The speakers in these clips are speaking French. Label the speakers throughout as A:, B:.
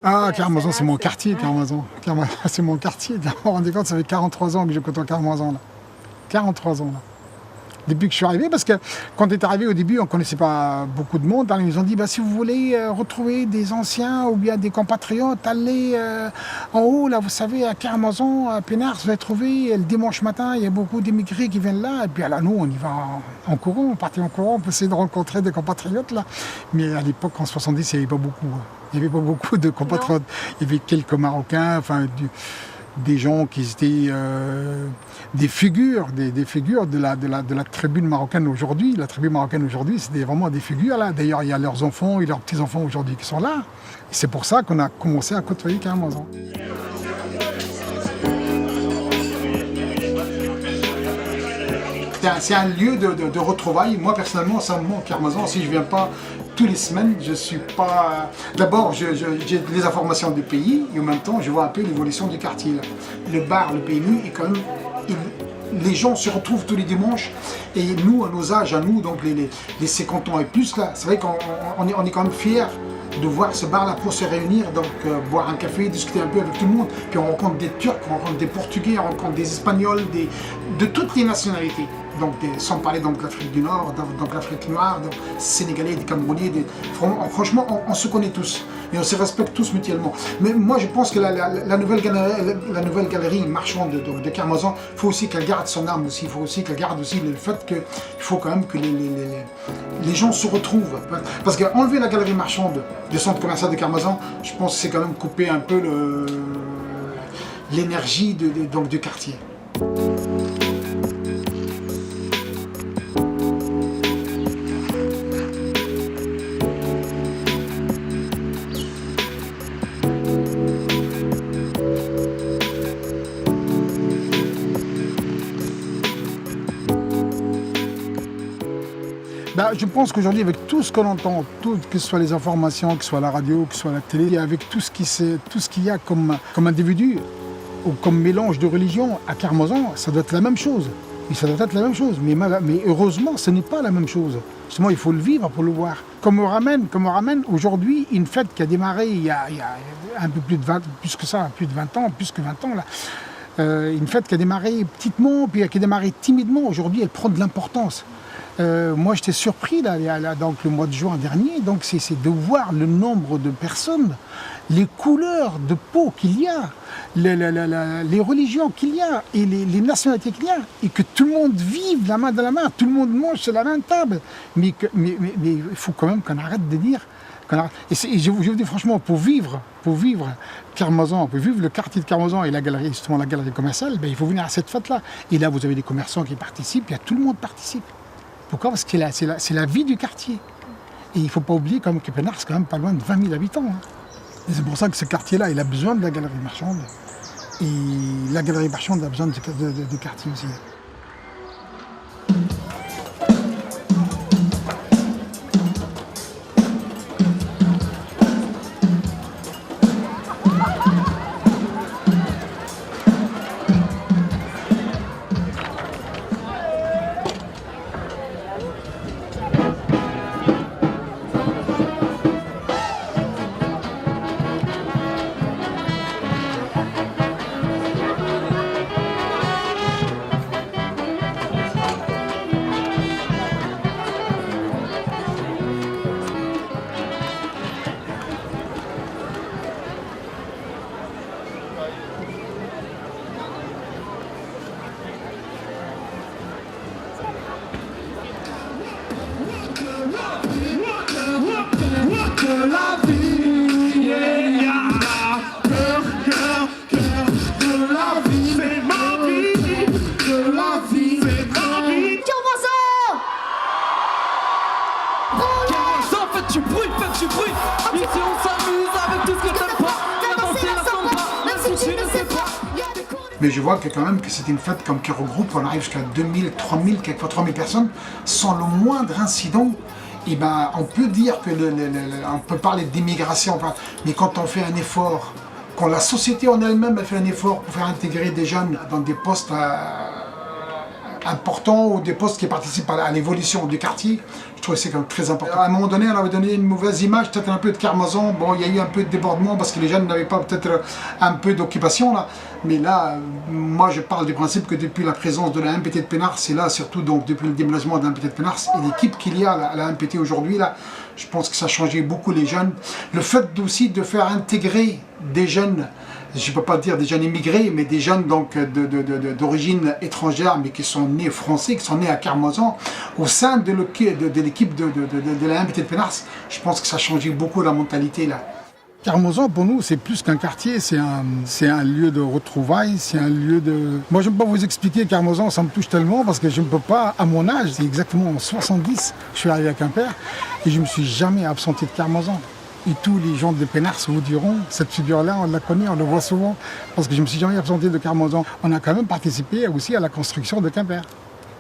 A: Ah, Carmazon, c'est mon quartier, Carmazon. C'est mon quartier. Vous vous rendez compte, ça fait 43 ans que je côtoie Carmazon, là. 43 ans, là. Depuis que je suis arrivé, parce que quand on est arrivé au début, on ne connaissait pas beaucoup de monde. Alors ils nous ont dit, bah, si vous voulez retrouver des anciens ou bien des compatriotes, allez en haut, là, vous savez, à Carmazon, à Pénars, vous allez trouver, le dimanche matin, il y a beaucoup d'immigrés qui viennent là. Et puis là, nous, on y va en courant, on partait en courant, on peut essayer de rencontrer des compatriotes, là. Mais à l'époque, en 70, il n'y avait pas beaucoup. Il n'y avait pas beaucoup de compatriotes. Non. Il y avait quelques Marocains, enfin... des gens qui étaient des figures de la tribune marocaine aujourd'hui. La tribune marocaine aujourd'hui, c'était vraiment des figures là. D'ailleurs, il y a leurs enfants et leurs petits-enfants aujourd'hui qui sont là. Et c'est pour ça qu'on a commencé à côtoyer Carmazon. C'est un lieu de retrouvailles. Moi, personnellement, ça me manque Carmazon. Si je ne viens pas toutes les semaines, je suis pas... D'abord, j'ai des informations du pays et en même temps, je vois un peu l'évolution du quartier. Là. Le bar, le PMU, est quand même... les gens se retrouvent tous les dimanches et nous, à nos âges, à nous, donc les 50 ans et plus, là, c'est vrai qu'on est quand même fiers de voir ce bar-là pour se réunir, donc boire un café, discuter un peu avec tout le monde. Puis on rencontre des Turcs, on rencontre des Portugais, on rencontre des Espagnols, de toutes les nationalités. Donc, sans parler donc, de l'Afrique du Nord, donc l'Afrique noire, donc Sénégalais, des Camerounais. Franchement, on se connaît tous et on se respecte tous mutuellement. Mais moi, je pense que la nouvelle galerie marchande de Carmazon, il faut aussi qu'elle garde son âme aussi. Il faut aussi qu'elle garde aussi le fait qu'il faut quand même que les gens se retrouvent. Parce qu'enlever la galerie marchande du centre commercial de Carmazon, je pense que c'est quand même couper un peu l'énergie du quartier. Je pense qu'aujourd'hui, avec tout ce qu'on entend, que ce soit les informations, que ce soit la radio, que ce soit la télé, avec tout ce qu'il y a comme individu ou comme mélange de religion à Carmazon, ça doit être la même chose. Et ça doit être la même chose. Mais heureusement, ce n'est pas la même chose. Justement, il faut le vivre pour le voir. Comme on ramène aujourd'hui une fête qui a démarré il y a un peu plus de 20 ans, plus que 20 ans, là. Une fête qui a démarré petitement, puis qui a démarré timidement. Aujourd'hui, elle prend de l'importance. Moi, j'étais surpris donc, le mois de juin dernier. Donc, c'est de voir le nombre de personnes, les couleurs de peau qu'il y a, les religions qu'il y a et les nationalités qu'il y a, et que tout le monde vive la main dans la main, tout le monde mange sur la même table. Mais il faut quand même qu'on arrête de dire. Et je vous dis franchement, pour vivre Carmazon, pour vivre le quartier de Carmazon et la galerie commerciale, il faut venir à cette fête-là. Et là, vous avez des commerçants qui participent, et tout le monde participe. Pourquoi ? Parce que c'est la vie du quartier. Et il ne faut pas oublier que Pénars, c'est quand même pas loin de 20 000 habitants. Hein. Et c'est pour ça que ce quartier-là, il a besoin de la galerie marchande. Et la galerie marchande a besoin du quartier aussi. Mais je vois que quand même que c'est une fête comme qui regroupe, on arrive jusqu'à 2000, 3000, quelquefois 3000 personnes, sans le moindre incident. Et on peut dire que on peut parler d'immigration, mais quand on fait un effort, quand la société en elle-même a fait un effort pour faire intégrer des jeunes dans des postes importants ou des postes qui participent à l'évolution du quartier. Je trouve que c'est quand même très important. À un moment donné, on avait donné une mauvaise image, peut-être un peu de Carmazon. Bon, il y a eu un peu de débordement parce que les jeunes n'avaient pas peut-être un peu d'occupation là. Mais là, moi je parle du principe que depuis la présence de la MPT de Pénars, c'est là surtout donc depuis le déménagement de la MPT de Pénars et l'équipe qu'il y a à la MPT aujourd'hui là, je pense que ça a changé beaucoup les jeunes. Le fait aussi de faire intégrer des jeunes, je ne peux pas dire des jeunes immigrés, mais des jeunes donc d'origine étrangère, mais qui sont nés français, qui sont nés à Carmazon, au sein de l'équipe de la MPT de Pénars, je pense que ça a changé beaucoup la mentalité là. Carmazon, pour nous, c'est plus qu'un quartier, c'est un lieu de retrouvailles, c'est un lieu de... Moi, je ne peux pas vous expliquer Carmazon, ça me touche tellement, parce que je ne peux pas, à mon âge, c'est exactement en 70, je suis arrivé à Quimper, et je ne me suis jamais absenté de Carmazon. Et tous les gens de Pénars vous diront, cette figure-là, on la connaît, on la voit souvent, parce que je ne me suis jamais absenté de Carmazon. On a quand même participé aussi à la construction de Quimper.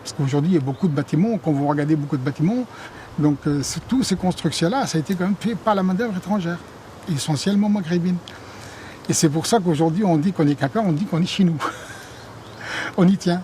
A: Parce qu'aujourd'hui, il y a beaucoup de bâtiments, quand vous regardez beaucoup de bâtiments, donc toutes ces constructions-là, ça a été quand même fait par la main-d'œuvre étrangère, essentiellement maghrébine. Et c'est pour ça qu'aujourd'hui, on dit qu'on est Quimper, on dit qu'on est chez nous. On y tient.